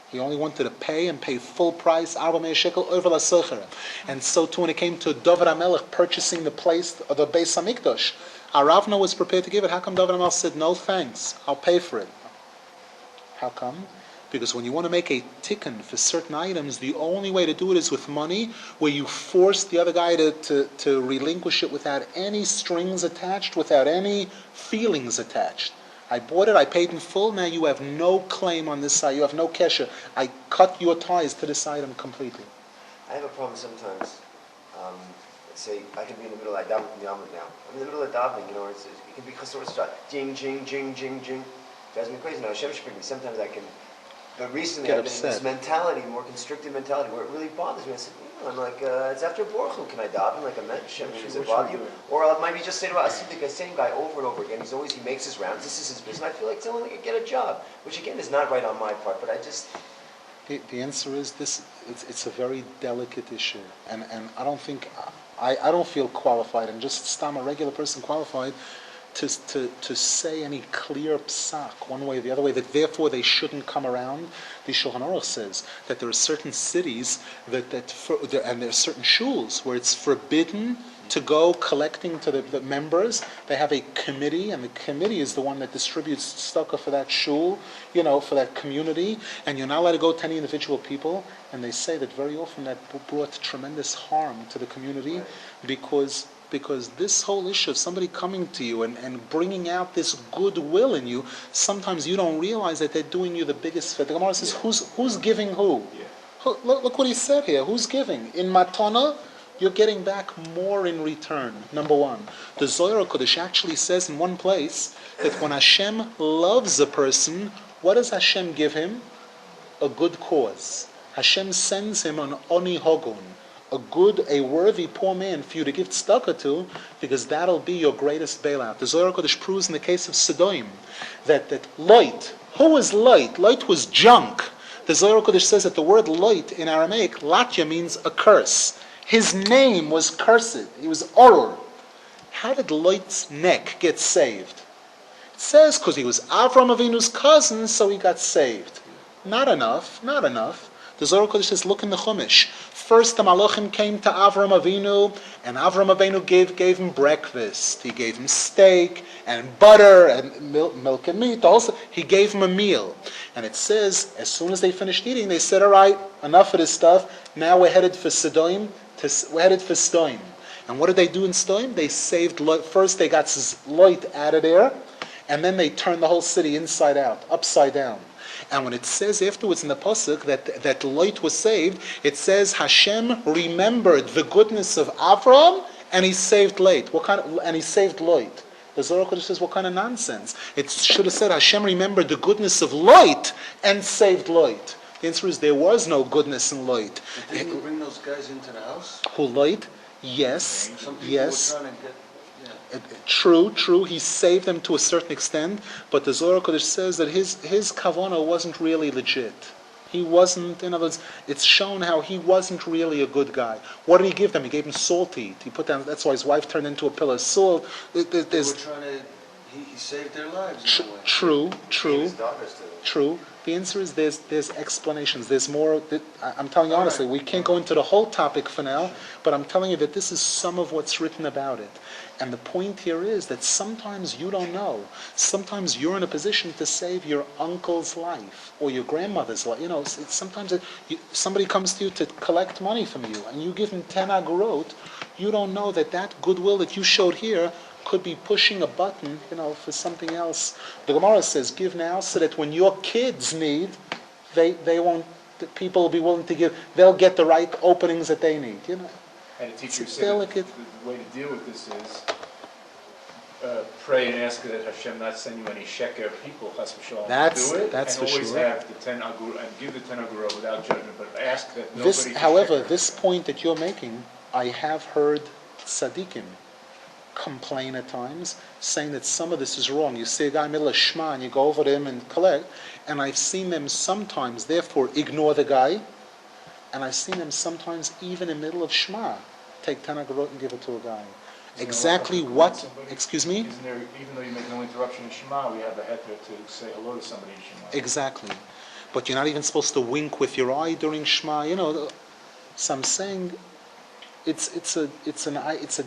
S1: He only wanted to pay full price, 400 shekel over la socher. And so too when it came to David HaMelech purchasing the place of the Beis HaMikdash, Aravna was prepared to give it. How come David HaMelech said, no thanks, I'll pay for it? How come? Because when you want to make a tikkun for certain items, the only way to do it is with money, where you force the other guy to relinquish it without any strings attached, without any feelings attached. I bought it, I paid in full, now you have no claim on this side, you have no kesher. I cut your ties to this item completely.
S5: I have a problem sometimes. Let's say I can be in the middle of davening now. I'm in the middle of davening, it can be chasor shot. Jing, jing, jing, jing, jing. Drives me crazy. Now Hashem should bring me. Sometimes I can. But recently
S1: Get
S5: I've been in this mentality, more constricted mentality, where it really bothers me. I said, I'm like, it's after Baruch Hu. Can I daven like a mensch? Does it bother you? Or I'll maybe just say to I see the same guy over and over again. He makes his rounds. This is his business. I feel like telling him to get a job, which again is not right on my part. But I just.
S1: The answer is this. It's a very delicate issue, and I don't think I don't feel qualified, and just stam a regular person qualified to say any clear psak one way or the other way that therefore they shouldn't come around. The Shulchan Aruch says that there are certain cities and there are certain shuls where it's forbidden to go collecting to the members. They have a committee, and the committee is the one that distributes tzedakah for that shul, for that community, and you're not allowed to go to any individual people. And they say that very often that brought tremendous harm to the community, because this whole issue of somebody coming to you and bringing out this goodwill in you, sometimes you don't realize that they're doing you the biggest favor. The Gemara says, who's giving who? Look what he said here. Who's giving? In Matana, you're getting back more in return, number one. The Zohar Kodesh actually says in one place that when Hashem loves a person, what does Hashem give him? A good cause. Hashem sends him an Oni Hogun, a worthy poor man for you to give tzedakah to, because that'll be your greatest bailout. The Zohar Kodesh proves in the case of Sodom that light, who was light? Light was junk. The Zohar Kodesh says that the word light in Aramaic, latya, means a curse. His name was cursed. He was Oror. How did Lot's neck get saved? It says because he was Avram Avinu's cousin, so he got saved. Not enough. The Zohar Kodesh says, look in the Chumash. First the Malachim came to Avram Avinu, and Avram Avinu gave him breakfast. He gave him steak and butter and milk and meat. Also, he gave him a meal. And it says, as soon as they finished eating, they said, all right, enough of this stuff. Now we're headed for Sodom. And what did they do in Sodom? They saved Lot. First they got Lot out of there, and then they turned the whole city inside out, upside down. And when it says afterwards in the pasuk that Lot was saved, it says Hashem remembered the goodness of Avram, and he saved Lot. And he saved Lot. The Zohar Kodesh says, what kind of nonsense? It should have said Hashem remembered the goodness of Lot and saved Lot. The answer is there was no goodness in Lot.
S2: Didn't you bring those guys into the house?
S1: Who Lot? Yes.
S2: Some people
S1: Yes.
S2: were trying to get.
S1: True. He saved them to a certain extent, but the Zohar Kodesh says that his kavanah wasn't really legit. He wasn't. In other words, it's shown how he wasn't really a good guy. What did he give them? He gave them salt to eat. He put down. That's why his wife turned into a pillar of salt.
S2: They were trying to. He saved their lives. In a way.
S1: True.
S5: His daughters to them.
S1: True. The answer is there's explanations. There's more. I'm telling you honestly, we can't go into the whole topic for now, but I'm telling you that this is some of what's written about it. And the point here is that sometimes you don't know. Sometimes you're in a position to save your uncle's life or your grandmother's life. Sometimes somebody comes to you to collect money from you, and you give him 10 agorot. You don't know that goodwill that you showed here could be pushing a button, for something else. The Gemara says, give now so that when your kids need, they won't the people will be willing to give. They'll get the right openings that they need. You know,
S3: And the teacher
S1: it's
S3: said that
S1: delicate.
S3: the way to deal with this is pray and ask that Hashem not send you any sheker people, chas v'shalom,
S1: That's-
S3: do it,
S1: that's
S3: and
S1: for
S3: always
S1: sure.
S3: have the 10 agura, and give the 10 agura without judgment, but ask that nobody
S1: This,
S3: should
S1: however,
S3: sheker.
S1: this point that you're making, I have heard tzaddikim complain at times, saying that some of this is wrong. You see a guy middle of shema and you go over to him and collect, and I've seen them sometimes, therefore, ignore the guy, and I've seen them sometimes, even in the middle of shema, take 10 agurot and give it to a guy.
S3: Isn't there
S1: Exactly
S3: a lot of
S1: what,
S3: somebody?
S1: excuse me?
S3: Isn't there, even though you make no interruption in Shema, we have a heter to say hello to somebody in Shema.
S1: Exactly. But you're not even supposed to wink with your eye during Shema. You know, so I'm saying it's a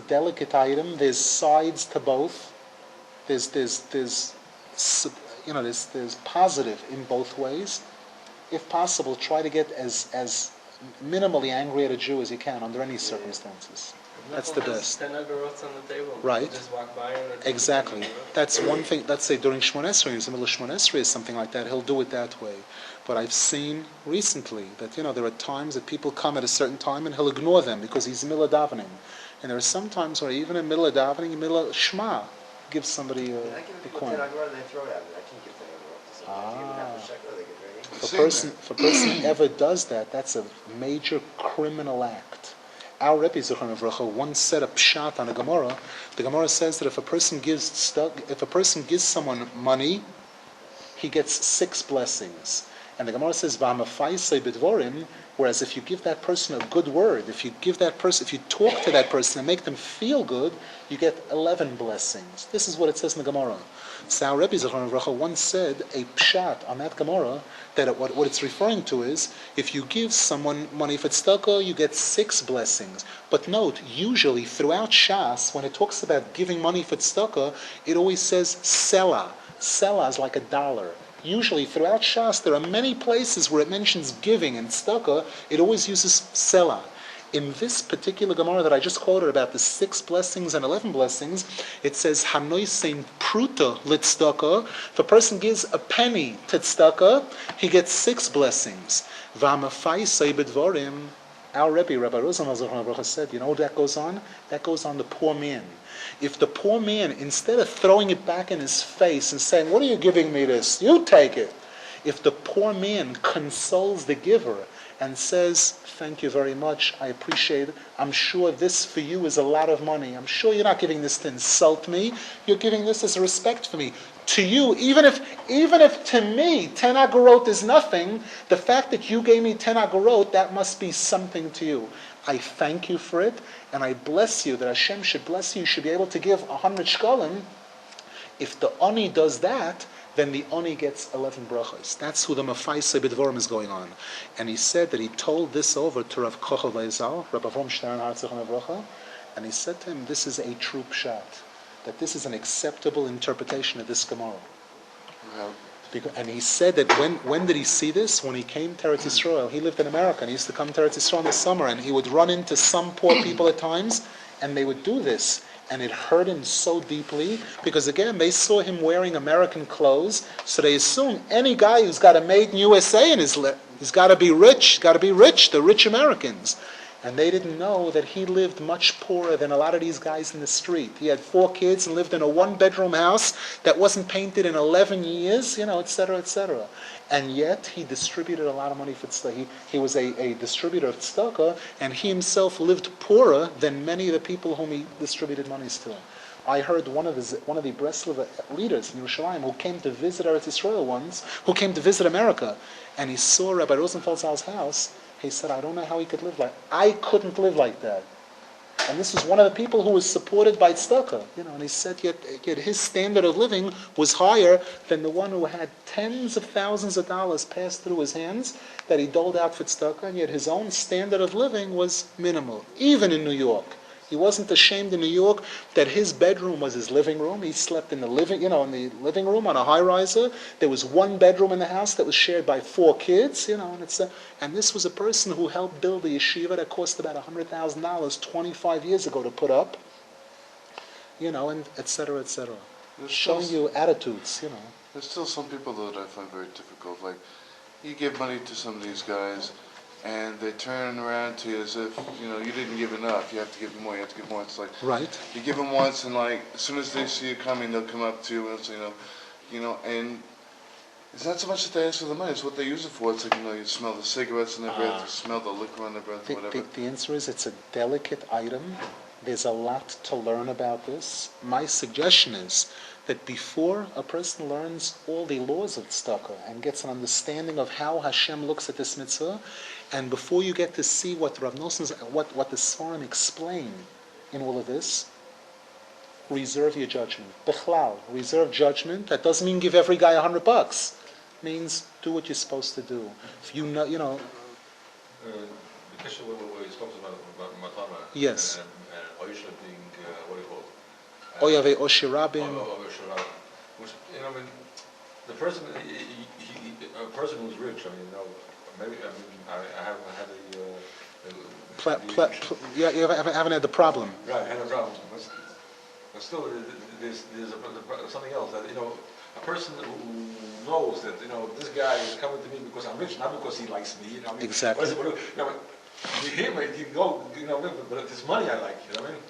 S1: delicate item. There's sides to both. There's positive in both ways. If possible, try to get as minimally angry at a Jew as you can under any circumstances. That's the best.
S6: 10 agarot on the table.
S1: Right.
S6: People just walk by and they're
S1: Exactly.
S6: taking 10 agarot.
S1: That's one thing. Let's say during Shmon Esrei, in the middle of Shmon Esrei, is something like that. He'll do it that way. But I've seen recently that there are times that people come at a certain time and he'll ignore them because he's in the middle of davening. And there are some times where even in the middle of davening, in the middle of Shema, gives somebody
S5: I
S1: a
S5: give people
S1: coin.
S5: 10 agora and they throw it at me. I can't give 10 agora to somebody. I give them half a shekel, they get ready.
S1: If a person ever does that, that's a major criminal act. Our Rebbe Zichron Avrocha once said a pshat on a Gemara. The Gemara says that if a person gives someone money, he gets 6 blessings. And the Gemara says v'hamafaisei b'dvorim, whereas if you give that person a good word, if you talk to that person and make them feel good, you get 11 blessings. This is what it says in the Gemara. So our Rebbe Zichron Avrocha once said a pshat on that Gemara, that what it's referring to is, if you give someone money for tzedakah, you get 6 blessings. But note, usually throughout Shas, when it talks about giving money for tzedakah, it always says selah. Selah is like $1. Usually throughout Shas, there are many places where it mentions giving and tzedakah, it always uses selah. In this particular Gemara that I just quoted about the 6 blessings and 11 blessings, it says, Hanoisein pruta litzdaka. If a person gives a penny to tzedakah, he gets 6 blessings. V'hamafaisei b'dvorim. Our Rebbe, Rabbi Rosen, said, you know what that goes on? That goes on the poor man. If the poor man, instead of throwing it back in his face and saying, what are you giving me this? You take it. If the poor man consoles the giver and says, thank you very much, I appreciate it. I'm sure this for you is a lot of money. I'm sure you're not giving this to insult me. You're giving this as a respect for me. To you, even if to me 10 agorot is nothing, the fact that you gave me 10 agorot, that must be something to you. I thank you for it, and I bless you, that Hashem should bless you. You should be able to give 100 shkalim. If the Oni does that, then the Oni gets 11 brachos. That's who the Mafaisei B'dvorim is going on. And he said that he told this over to Rav Kochel Leizal, Rav Avram Stern Hartzich Avrocha, and he said to him, this is a true pshat, that this is an acceptable interpretation of this Gemara. And he said that when did he see this? When he came to Eretz Yisrael. He lived in America, and he used to come to Eretz Yisrael in the summer, and he would run into some poor people at times, and they would do this. And it hurt him so deeply, because again, they saw him wearing American clothes, so they assume any guy who's got a made in USA in his lip, he's got to be rich, the rich Americans. And they didn't know that he lived much poorer than a lot of these guys in the street. He had 4 kids and lived in a 1-bedroom house that wasn't painted in 11 years, etc., etc. And yet, he distributed a lot of money for tzedakah. He was a distributor of tzedakah, and he himself lived poorer than many of the people whom he distributed monies to. I heard one of the Breslov leaders in Yerushalayim who came to visit Eretz Yisrael once, who came to visit America, and he saw Rabbi Rosenfeld's house. He said, I don't know how he could live like that. I couldn't live like that. And this was one of the people who was supported by tzedakah. And he said, yet his standard of living was higher than the one who had tens of thousands of dollars passed through his hands that he doled out for tzedakah, and yet his own standard of living was minimal, even in New York. He wasn't ashamed in New York that his bedroom was his living room. He slept in the living room on a high-riser. There was 1 bedroom in the house that was shared by 4 kids. And this was a person who helped build the yeshiva that cost about $100,000 25 years ago to put up. And et cetera, et cetera. Showing you attitudes.
S7: There's still some people that I find very difficult. Like, you give money to some of these guys, and they turn around to you as if, you didn't give enough. You have to give more, you have to give more. It's like,
S1: Right.
S7: you give them once, and like, as soon as they see you coming, they'll come up to you and say, and it's not so much that they ask for the money, it's what they use it for. It's like, you smell the cigarettes in their breath, you smell the liquor on their breath, whatever.
S1: The answer is it's a delicate item. There's a lot to learn about this. My suggestion is that before a person learns all the laws of tzedakah and gets an understanding of how Hashem looks at this mitzvah, and before you get to see what Rav Noson's, what the Sfarim explain in all of this, reserve your judgment. Bechlal, reserve judgment. That doesn't mean give every guy $100. It means do what you're supposed to do. If you know,
S8: the question where you spoke about Matana.
S1: Yes.
S8: And Oisha being, what do you call it?
S1: Oyave Oshirabim.
S8: Which, the person, a person who's rich, maybe, I haven't had
S1: You haven't had the problem.
S8: Right, I had a problem. But still, there's something else that, a person who knows that, this guy is coming to me because I'm rich, not because he likes me,
S1: Exactly.
S8: Him, he go, but it's money I like,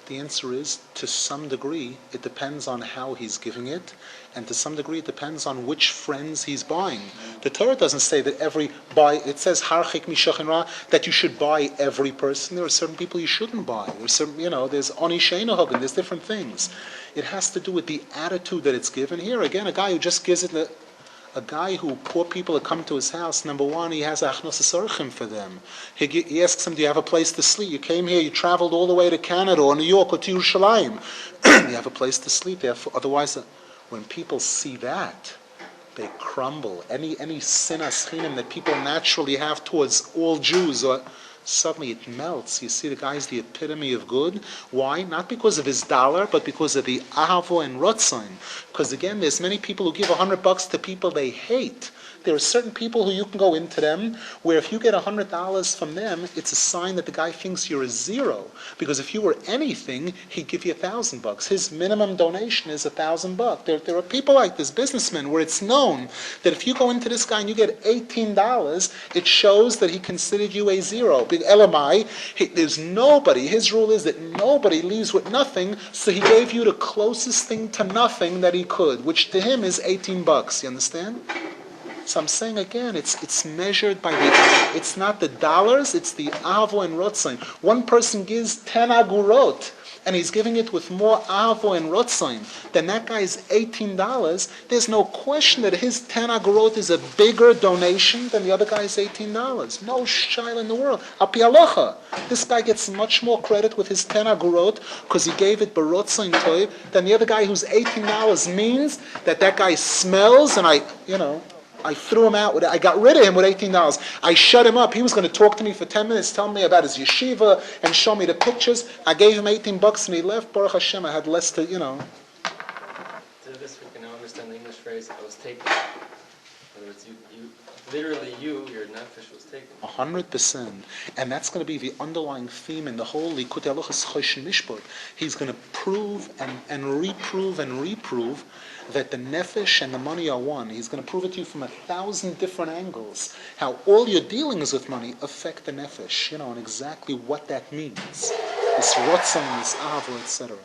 S1: The answer is, to some degree, it depends on how he's giving it, and to some degree, it depends on which friends he's buying. The Torah doesn't say that it says, Harchik Mishachin Ra, that you should buy every person. There are certain people you shouldn't buy. There's certain, there's Oni Sheina Hagen, there's different things. It has to do with the attitude that it's given. Here, again, a guy who just gives it, a guy who poor people that come to his house, number one, he has achnos orchim for them. He asks them, do you have a place to sleep? You came here, you traveled all the way to Canada or New York or to Yerushalayim. You have a place to sleep. Otherwise, when people see that, they crumble. Any sinas chinim that people naturally have towards all Jews, suddenly it melts. You see, the guy's the epitome of good. Why? Not because of his dollar, but because of the ahavo and rotzon. Because again, there's many people who give $100 to people they hate. There are certain people who you can go into them, where if you get $100 from them, it's a sign that the guy thinks you're a zero. Because if you were anything, he'd give you $1,000. His minimum donation is $1,000. There are people like this, businessmen, where it's known that if you go into this guy and you get $18, it shows that he considered you a zero. Elamai, there's nobody. His rule is that nobody leaves with nothing, so he gave you the closest thing to nothing that he could, which to him is $18. You understand? So I'm saying again, it's measured by it's not the dollars, it's the avo and rotzon. One person gives 10 agurot, and he's giving it with more avo and rotzon than that guy's $18. There's no question that his 10 agurot is a bigger donation than the other guy's $18. No shaila in the world. Al pi halacha, this guy gets much more credit with his 10 agurot because he gave it barotzon toiv than the other guy whose $18 means that guy smells, and I threw him out. I got rid of him with $18. I shut him up. He was going to talk to me for 10 minutes, tell me about his yeshiva, and show me the pictures. I gave him $18 and he left. Baruch Hashem, I had less to,
S6: So this we can now understand the English phrase, I was taken. In other words, your nefesh was taken.
S1: 100%. And that's going to be the underlying theme in the whole Likutei Halochos Choshen Mishpat. He's going to prove and reprove that the nefesh and the money are one. He's going to prove it to you from 1,000 different angles, how all your dealings with money affect the nefesh, and exactly what that means. This rotzon, this avo, etc.